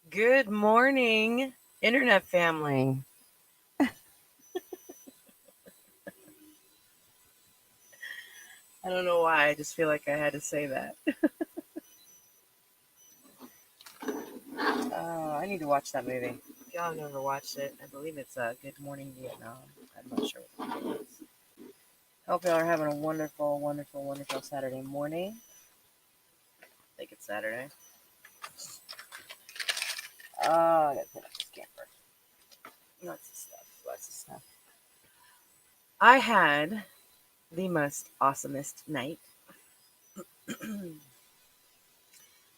Good morning, Internet family. I don't know why, I just feel like I had to say that. I need to watch that movie. If y'all have never watched it, I believe it's Good Morning Vietnam. I'm not sure what the name is. Hope y'all are having a wonderful, wonderful, wonderful Saturday morning. I think it's Saturday. I gotta put up this camper. Lots of stuff, lots of stuff. I had the most awesomest night. I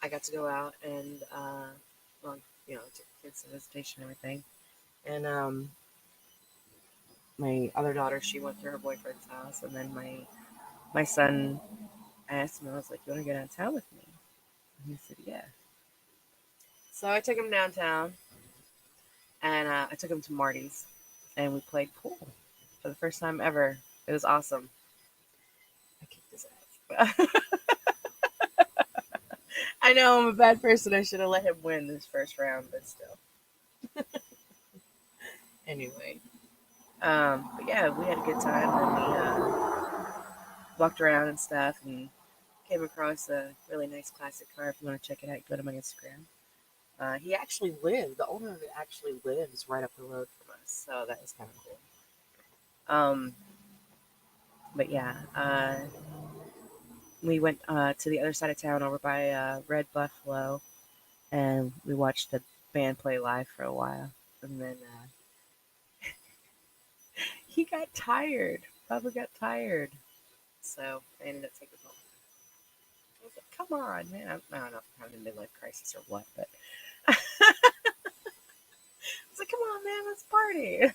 got to go out and, well, took the kids to visitation and everything. And my other daughter, she went to her boyfriend's house, and then my son asked me, I was like, "You want to go downtown with me?" And he said, "Yeah." So I took him downtown, and I took him to Marty's, and we played pool for the first time ever. It was awesome. I kicked his ass. I know I'm a bad person. I should have let him win this first round, but still. Anyway, but yeah, we had a good time, and we walked around and stuff, and came across a really nice classic car. If you want to check it out, go to my Instagram. He actually lived. The owner of it actually lives right up the road from us, so that was kind of cool. But yeah, we went to the other side of town over by Red Buffalo, and we watched the band play live for a while, and then he got tired. Probably got tired, so I ended up taking him home. I was like, "Come on, man!" I don't know if I'm having a midlife crisis or what, but I was like, "Come on, man, let's party."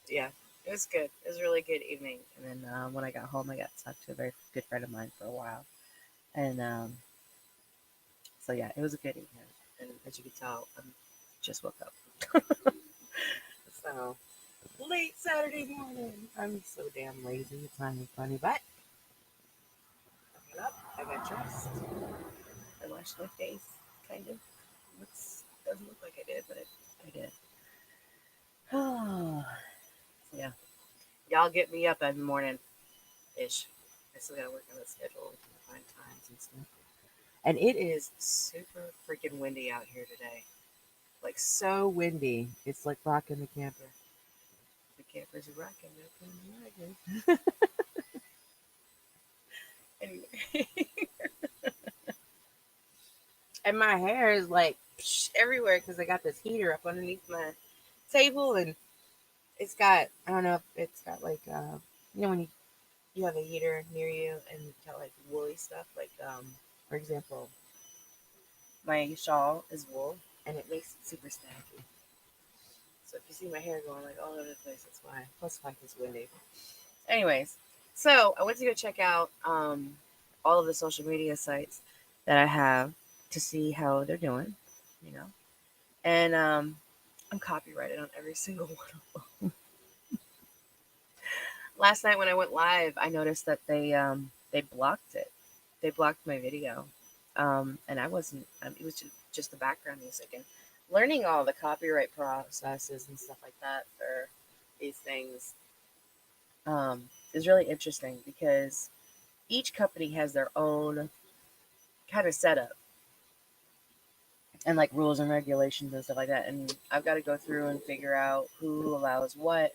Yeah, it was good. It was a really good evening. And then when I got home, I got to talk to a very good friend of mine for a while. And so, yeah, it was a good evening. And as you can tell, I just woke up. So, late Saturday morning. I'm so damn lazy. It's not even funny. But I got up, I got dressed, I washed my face, kind of. Doesn't look like I did, but I did. So, yeah. Y'all get me up every morning ish. I still gotta work on the schedule and find times and stuff. And it is super freaking windy out here today. Like so windy. It's like rocking the camper. The campers are rocking. They're rocking. Anyway, and my hair is like everywhere because I got this heater up underneath my table, and it's got I don't know if it's got like when you have a heater near you and you got like woolly stuff like for example my shawl is wool and it makes it super snappy. So if you see my hair going like all over the place, that's why. Plus, like it's windy. Anyways, so I went to go check out all of the social media sites that I have to see how they're doing, you know. And I'm copyrighted on every single one of them. Last night when I went live, I noticed that they blocked it. They blocked my video, and I wasn't. It was just the background music and learning all the copyright processes and stuff like that for these things is really interesting because each company has their own kind of setup and like rules and regulations and stuff like that. And I've got to go through and figure out who allows what,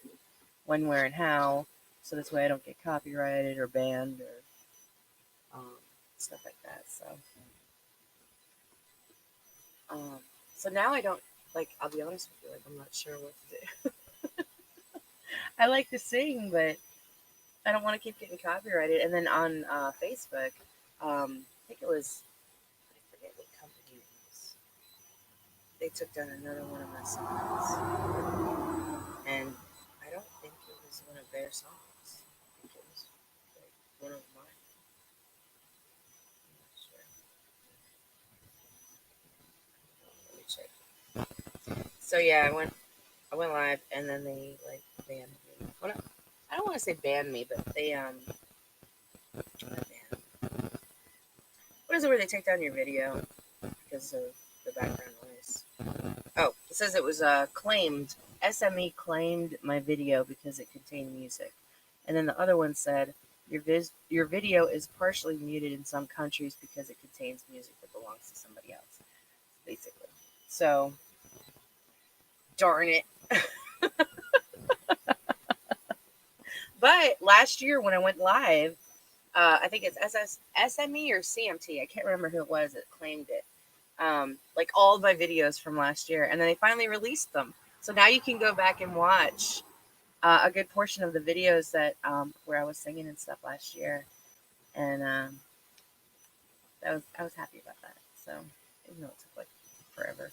when, where, and how, so this way I don't get copyrighted or banned or stuff like that. Um, so now I don't like. I'll be honest with you. Like I'm not sure what to do. I like to sing, but I don't want to keep getting copyrighted. And then on Facebook, I think it was I forget what company it was. They took down another one of my songs, and I don't think it was one of their songs. I think it was like one of mine. I'm not sure. Let me check. So yeah, I went live, and then they like banned me. Well, no, I don't want to say banned me, but they not banned. What is it where they take down your video because of the background noise. Oh, it says it was claimed. SME claimed my video because it contained music. And then the other one said, your video is partially muted in some countries because it contains music that belongs to somebody else, basically. So, darn it. But last year when I went live, I think it's SME or CMT. I can't remember who it was that claimed it. Like all of my videos from last year. And then they finally released them. So now you can go back and watch a good portion of the videos that where I was singing and stuff last year. And I was happy about that. So even though it took like forever.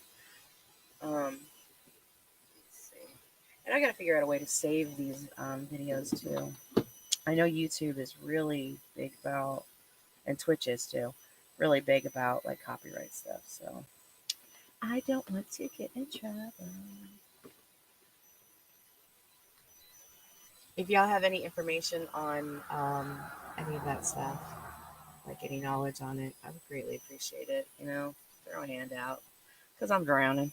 Let's see. And I got to figure out a way to save these videos too. I know YouTube is really big about, and Twitch is too, really big about like copyright stuff. So I don't want to get in trouble. If y'all have any information on any of that stuff, like any knowledge on it, I would greatly appreciate it. You know, throw a hand out because I'm drowning.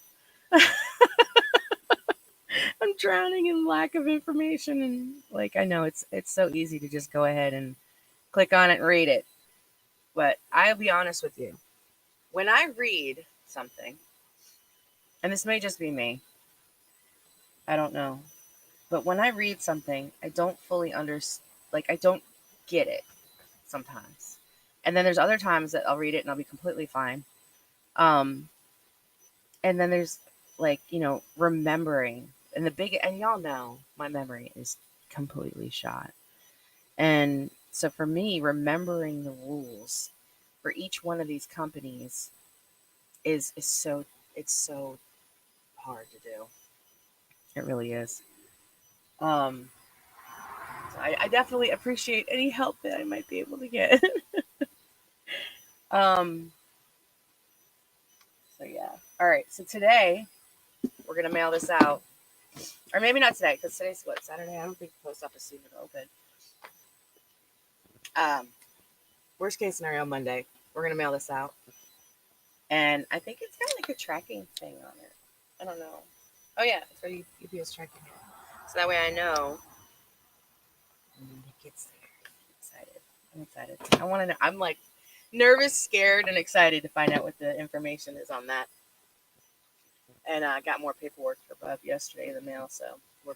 I'm drowning in lack of information, and like I know it's so easy to just go ahead and click on it and read it. But I'll be honest with you, when I read something, and this may just be me, I don't know, but when I read something, I don't fully understand. Like I don't get it sometimes, and then there's other times that I'll read it and I'll be completely fine. Um, and then there's like remembering, and and y'all know my memory is completely shot. And so for me, remembering the rules for each one of these companies is so it's so hard to do. It really is. Um, so I definitely appreciate any help that I might be able to get. um, so yeah. All right. So today we're gonna mail this out, or maybe not today because today's what, Saturday. I don't think the post office is even open. Worst case scenario, Monday. We're gonna mail this out, and I think it's got like a tracking thing on it. I don't know. Oh yeah, it's got a UPS tracking. So that way I know when it gets there. I'm excited. I want to know. I'm like nervous, scared, and excited to find out what the information is on that. And I got more paperwork for Bub yesterday in the mail, so we're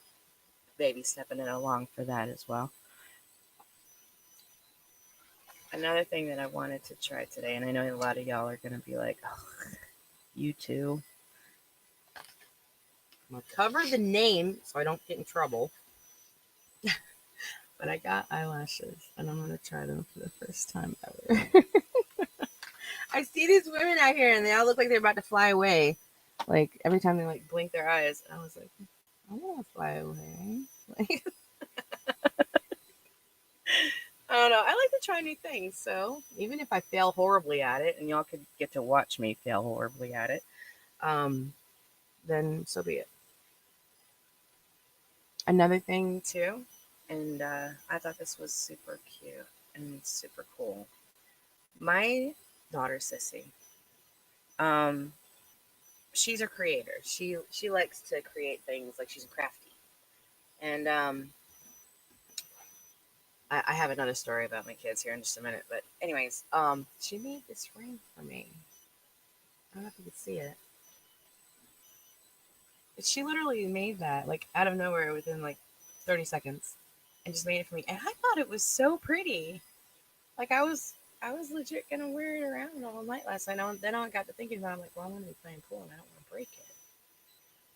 baby stepping it along for that as well. Another thing that I wanted to try today, and I know a lot of y'all are going to be like, oh, you too. I'm going to cover the name so I don't get in trouble. But I got eyelashes, and I'm going to try them for the first time ever. I see these women out here, and they all look like they're about to fly away. Like, every time they, like, blink their eyes. And I was like, I want to fly away. Like, I don't know. I like to try new things. So even if I fail horribly at it, and y'all could get to watch me fail horribly at it, then so be it. Another thing too, and I thought this was super cute and super cool. My daughter Sissy, she's a creator. She likes to create things. Like she's crafty, and I have another story about my kids here in just a minute. But anyways, she made this ring for me. I don't know if you can see it. But she literally made that like out of nowhere within like 30 seconds, and just made it for me. And I thought it was so pretty. Like I was legit gonna wear it around all night last night. And then I got to thinking about it, I'm like, well, I'm gonna be playing pool and I don't want to break it.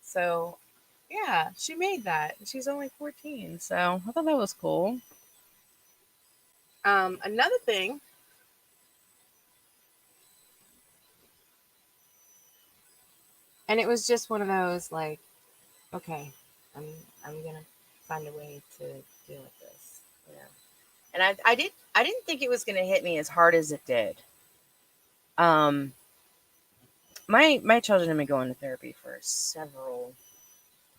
So yeah, she made that. She's only 14, so I thought that was cool. Another thing, and it was just one of those like, okay, I'm I'm gonna find a way to deal with this, you know. And I didn't think it was gonna hit me as hard as it did. Um, my children have been going to therapy for several,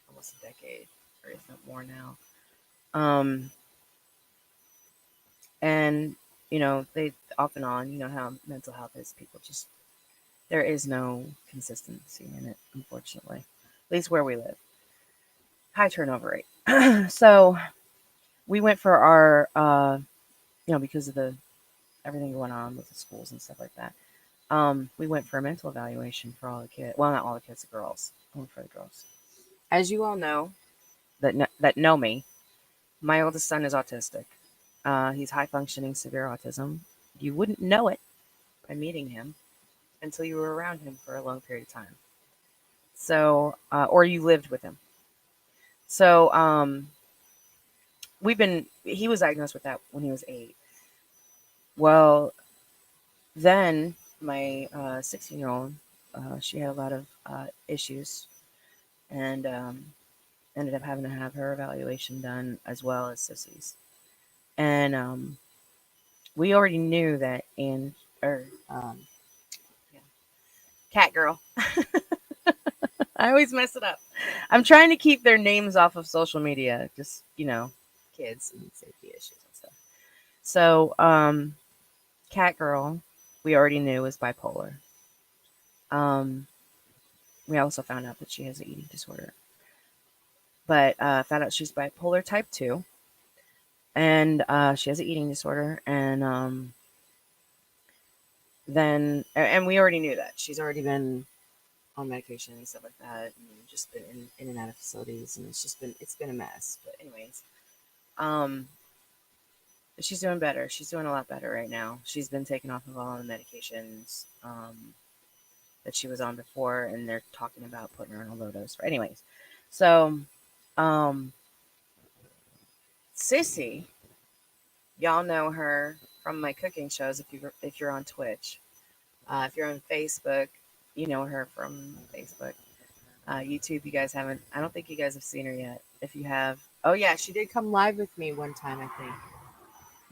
almost a decade, or if not more now. Um, and they off and on, you know how mental health is. People just there is no consistency in it, unfortunately. At least where we live. High turnover rate. So we went for our, because of the everything going on with the schools and stuff like that. We went for a mental evaluation for all the kids. Well, not all the kids, the girls. Only for the girls. As you all know, that know me, my oldest son is autistic. He's high functioning, severe autism. You wouldn't know it by meeting him until you were around him for a long period of time. So, or you lived with him. So, he was diagnosed with that when he was 8. Well, then my 16-year-old, she had a lot of issues and ended up having to have her evaluation done as well as Sissy's. And we already knew that or yeah, cat girl. I always mess it up. I'm trying to keep their names off of social media, just kids and safety issues and stuff. So, cat girl, we already knew was bipolar. We also found out that she has an eating disorder, but found out she's bipolar type 2, and she has an eating disorder, and and we already knew that she's already been on medication and stuff like that, and just been in and out of facilities, and it's been a mess. But anyways, um, she's doing better. She's doing a lot better right now. She's been taken off of all the medications that she was on before, and they're talking about putting her on a low dose. Anyways, so Sissy, y'all know her from my cooking shows. If you're on Twitch, if you're on Facebook, you know her from Facebook. YouTube, you guys haven't. I don't think you guys have seen her yet. If you have, oh yeah, she did come live with me one time. I think.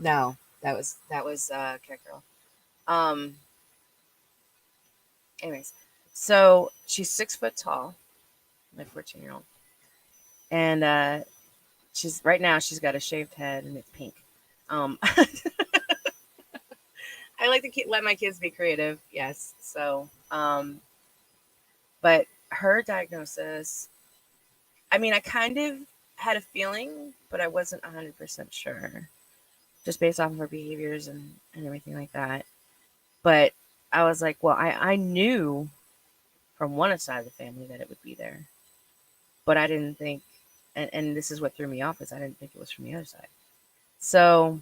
No, that was Cat Girl. Um. Anyways, so she's 6 foot tall, my 14-year-old, and she's right now she's got a shaved head and it's pink. I like to let my kids be creative. Yes, so but her diagnosis, I mean, I kind of had a feeling, but I wasn't 100% sure, just based off of her behaviors and everything like that. But I was like, well, I knew from one side of the family that it would be there, but I didn't think, and this is what threw me off, is I didn't think it was from the other side. So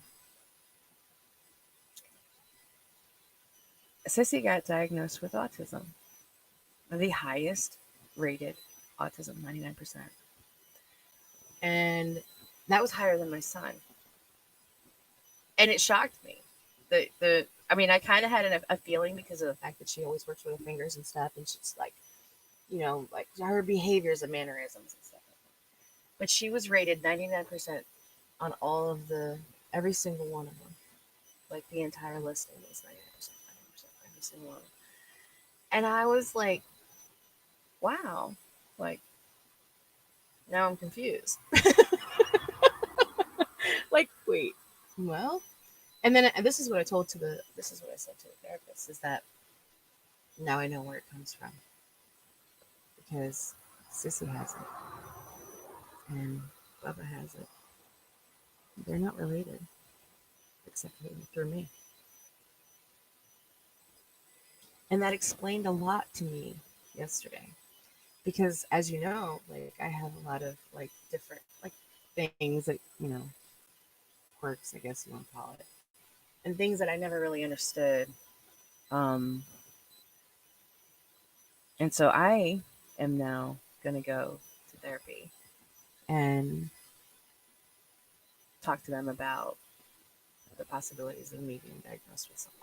Sissy got diagnosed with autism, the highest rated autism, 99%. And that was higher than my son. And it shocked me. I mean, I kind of had a feeling because of the fact that she always works with her fingers and stuff, and she's like, like her behaviors and mannerisms and stuff like that. But she was rated 99% on all of every single one of them. Like the entire listing was 99%, 99%, every single one. And I was like, wow, like now I'm confused. Like, wait, well, and then this is what I said to the therapist, is that now I know where it comes from, because Sissy has it and Bubba has it. They're not related except through me. And that explained a lot to me yesterday, because as you know, like I have a lot of like different like things that, quirks, I guess you want to call it, and things that I never really understood. Um, and so I am now going to go to therapy and talk to them about the possibilities of me being diagnosed with something.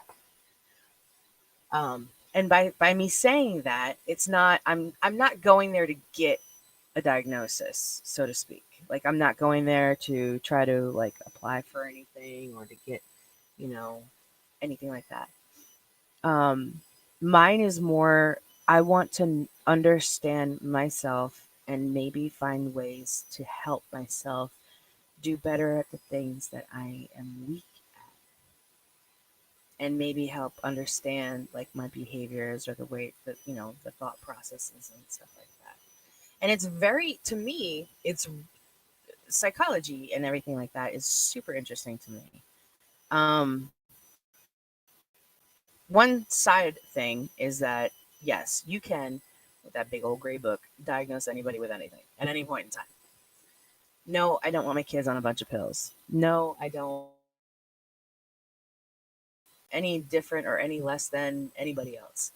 And by me saying that, it's not I'm not going there to get a diagnosis, so to speak. Like I'm not going there to try to like apply for anything or to get, you know, anything like that. Mine is more, I want to understand myself and maybe find ways to help myself do better at the things that I am weak and maybe help understand like my behaviors or the way that the thought processes and stuff like that. And it's very, to me, it's psychology and everything like that is super interesting to me. One side thing is that yes, you can, with that big old gray book, diagnose anybody with anything at any point in time. No, I don't want my kids on a bunch of pills. No, I don't any different or any less than anybody else.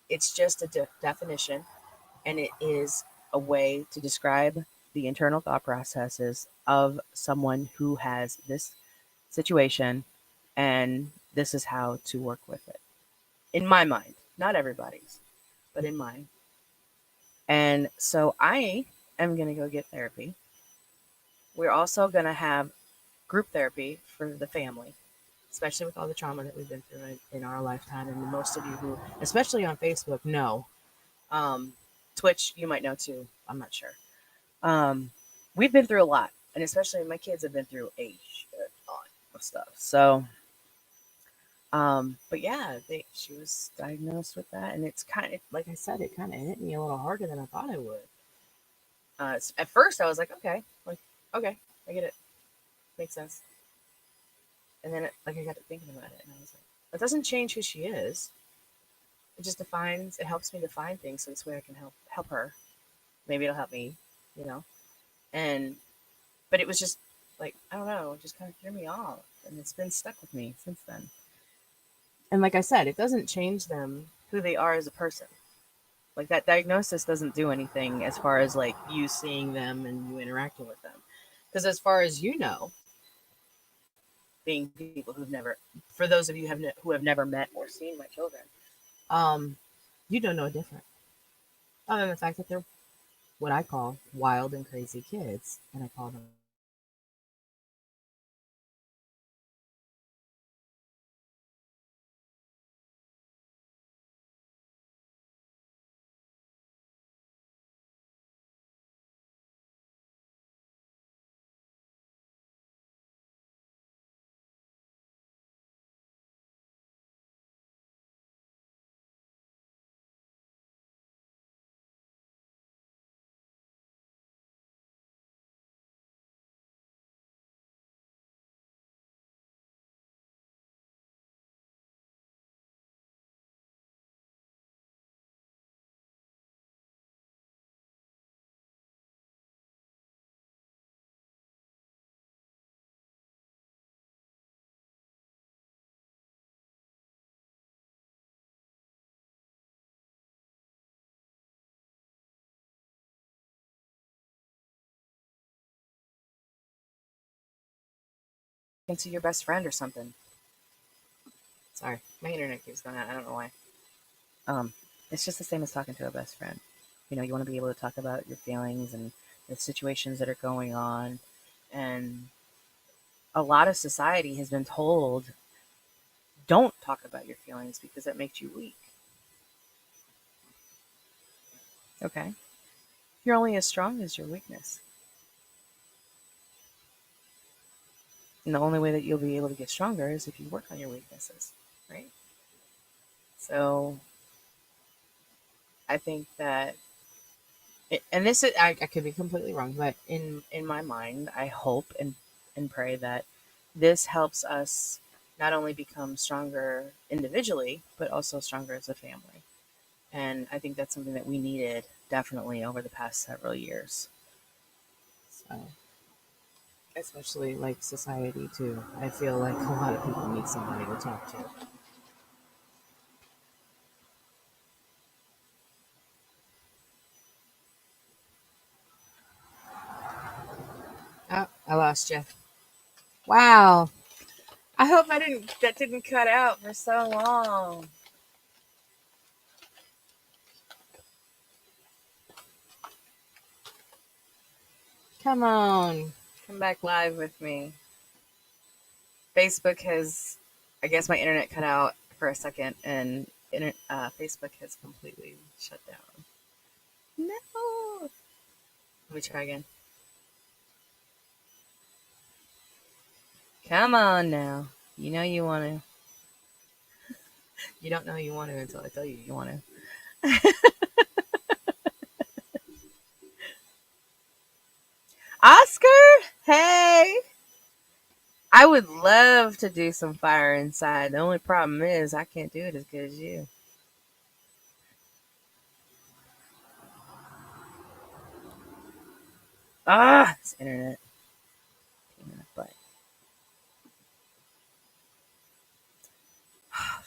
It's just a definition, and it is a way to describe the internal thought processes of someone who has this situation, and this is how to work with it. In my mind, not everybody's, but in mine. And so I am going to go get therapy. We're also going to have group therapy for the family, especially with all the trauma that we've been through in our lifetime. And most of you who, especially on Facebook, know. Um, Twitch, you might know too. I'm not sure. Um, we've been through a lot, and especially my kids have been through a shit ton of stuff. So, but yeah, she was diagnosed with that, and it's kind of like I said, it kind of hit me a little harder than I thought it would. At first, I was like, okay, I get it, makes sense. And then, I got to thinking about it, and I was like, it doesn't change who she is. It just defines. It helps me define things, so this way I can help her. Maybe it'll help me, you know. And but it was just like I don't know, it just kind of threw me off, and it's been stuck with me since then. And like I said, it doesn't change them who they are as a person. Like that diagnosis doesn't do anything as far as like you seeing them and you interacting with them. Because as far as you know, being people who've never, for those of you who have never met or seen my children, um, you don't know different. Other than the fact that they're what I call wild and crazy kids, and I call them to your best friend or something. Sorry, my internet keeps going out. I don't know why. Um, it's just the same as talking to a best friend. You want to be able to talk about your feelings and the situations that are going on. And a lot of society has been told, don't talk about your feelings because that makes you weak. Okay. You're only as strong as your weakness. And the only way that you'll be able to get stronger is if you work on your weaknesses, right? So I think that and this is I could be completely wrong, but in my mind, I hope and pray that this helps us not only become stronger individually, but also stronger as a family. And I think that's something that we needed definitely over the past several years. So, especially like society too. I feel like a lot of people need somebody to talk to. Oh, I lost you. Wow. I hope that didn't cut out for so long. Come on. Come back live with me. Facebook has, I guess my internet cut out for a second, and Facebook has completely shut down. No. Let me try again. Come on now. You know you want to. You don't know you want to until I tell you you want to. Oscar, hey. I would love to do some fire inside. The only problem is I can't do it as good as you. Ah, this internet. But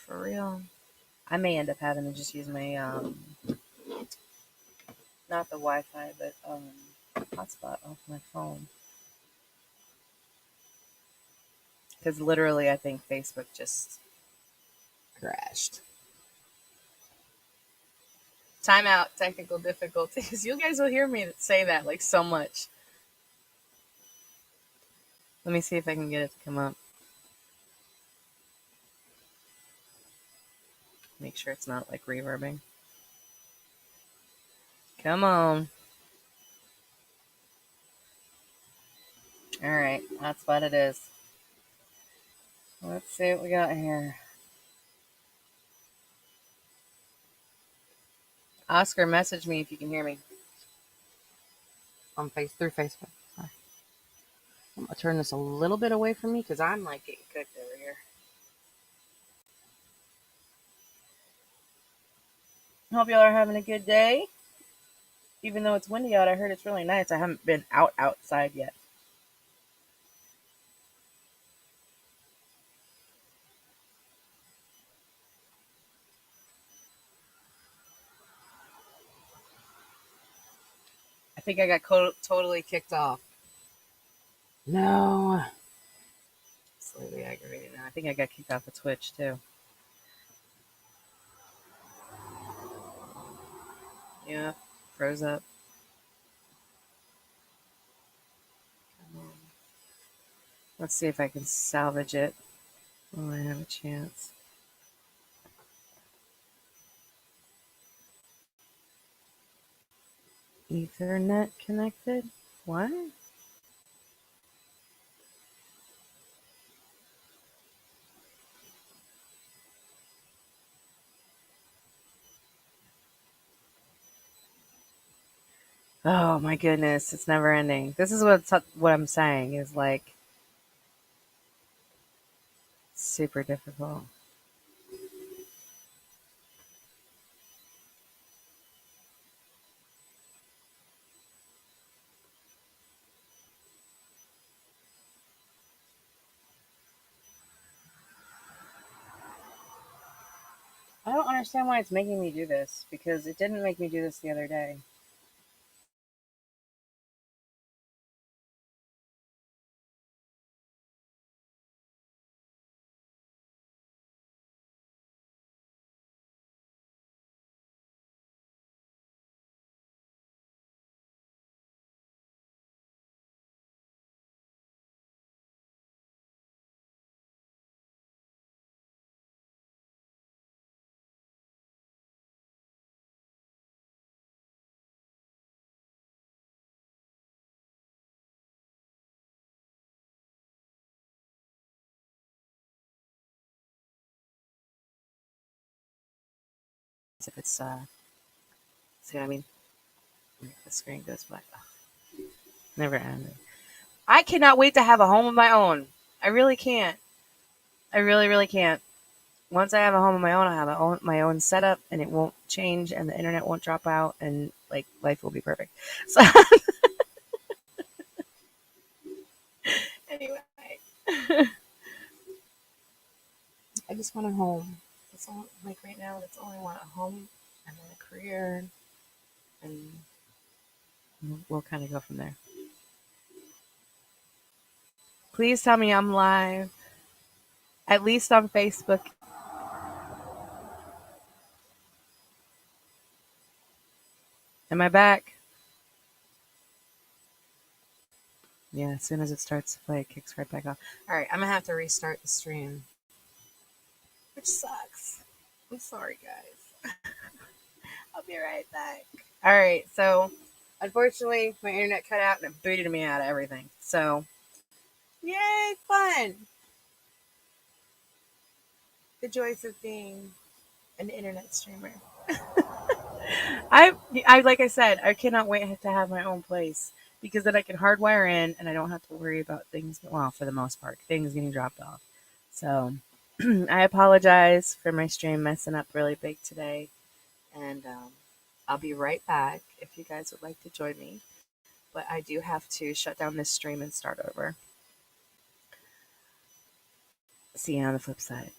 for real, I may end up having to just use my not the Wi-Fi, but hotspot off my phone because literally, I think Facebook just crashed. Timeout, technical difficulties. You guys will hear me say that like so much. Let me see if I can get it to come up. Make sure it's not like reverbing. Come on. All right, that's what it is. Let's see what we got here. Oscar, message me if you can hear me. On through Facebook. Sorry. I'm gonna turn this a little bit away from me because I'm like getting cooked over here. Hope y'all are having a good day. Even though it's windy out, I heard it's really nice. I haven't been outside yet. I think I got totally kicked off. No. Slightly aggravated now. I think I got kicked off of Twitch too. Yeah, froze up. Let's see if I can salvage it while I have a chance. Ethernet connected? What? Oh my goodness, it's never ending. This is what I'm saying is like super difficult. I don't understand why it's making me do this because it didn't make me do this the other day. If it's see what I mean? The screen goes black. Ugh, never ending. I cannot wait to have a home of my own. I really can't. I really, really can't. Once I have a home of my own, I'll have my own setup, and it won't change, and the internet won't drop out, and like life will be perfect. So anyway, I just want a home. that's all. Like right now, that's all I want: a home and then a career, and we'll kind of go from there. Please tell me I'm live, at least on Facebook. Am I back? Yeah, as soon as it starts to play, it kicks right back off. All right, I'm gonna have to restart the stream, which sucks. I'm sorry, guys. I'll be right back. All right, so unfortunately, my internet cut out and it booted me out of everything. So, yay, fun! the joys of being an internet streamer. I I like I said, I cannot wait to have my own place because then I can hardwire in and I don't have to worry about things. Well, for the most part, things getting dropped off. So I apologize for my stream messing up really big today, and I'll be right back if you guys would like to join me. But I do have to shut down this stream and start over. See you on the flip side.